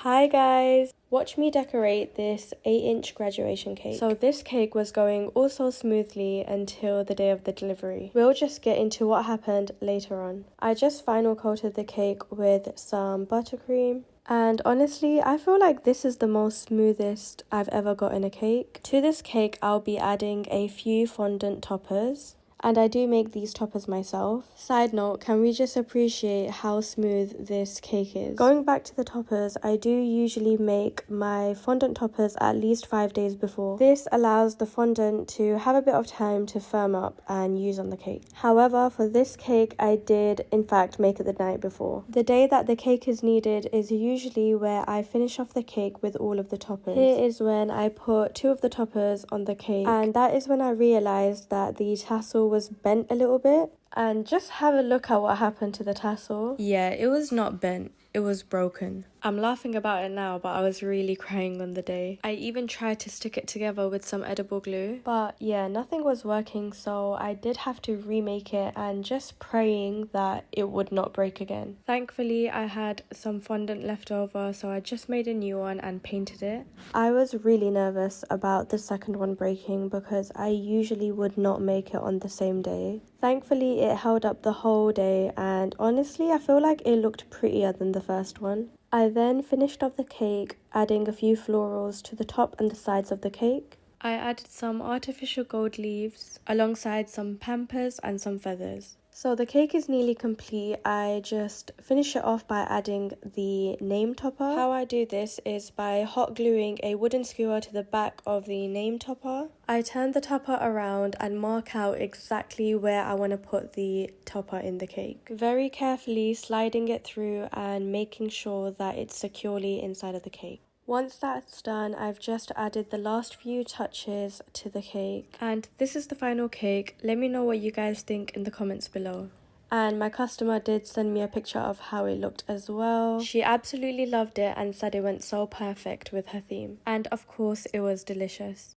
Hi guys! Watch me decorate this 8-inch graduation cake. So this cake was going all so smoothly until the day of the delivery. We'll just get into what happened later on. I just final coated the cake with some buttercream. And honestly, I feel like this is the most smoothest I've ever gotten a cake. To this cake, I'll be adding a few fondant toppers. And I do make these toppers myself. Side note, can we just appreciate how smooth this cake is? Going back to the toppers, I do usually make my fondant toppers at least 5 days before. This allows the fondant to have a bit of time to firm up and use on the cake. However, for this cake, I did in fact make it the night before. The day that the cake is needed is usually where I finish off the cake with all of the toppers. Here is when I put 2 of the toppers on the cake, and that is when I realized that the tassel was bent a little bit. And just have a look at what happened to the tassel. Yeah, it was not bent, it was broken. I'm laughing about it now, but I was really crying on the day. I even tried to stick it together with some edible glue, but yeah, nothing was working, so I did have to remake it and just praying that it would not break again. Thankfully, I had some fondant left over, so I just made a new one and painted it. I was really nervous about the second one breaking because I usually would not make it on the same day. Thankfully, it held up the whole day, and honestly, I feel like it looked prettier than the first one. I then finished off the cake, adding a few florals to the top and the sides of the cake. I added some artificial gold leaves alongside some pampers and some feathers. So the cake is nearly complete. I just finish it off by adding the name topper. How I do this is by hot gluing a wooden skewer to the back of the name topper. I turn the topper around and mark out exactly where I want to put the topper in the cake. Very carefully sliding it through and making sure that it's securely inside of the cake. Once that's done, I've just added the last few touches to the cake. And this is the final cake. Let me know what you guys think in the comments below. And my customer did send me a picture of how it looked as well. She absolutely loved it and said it went so perfect with her theme. And of course, it was delicious.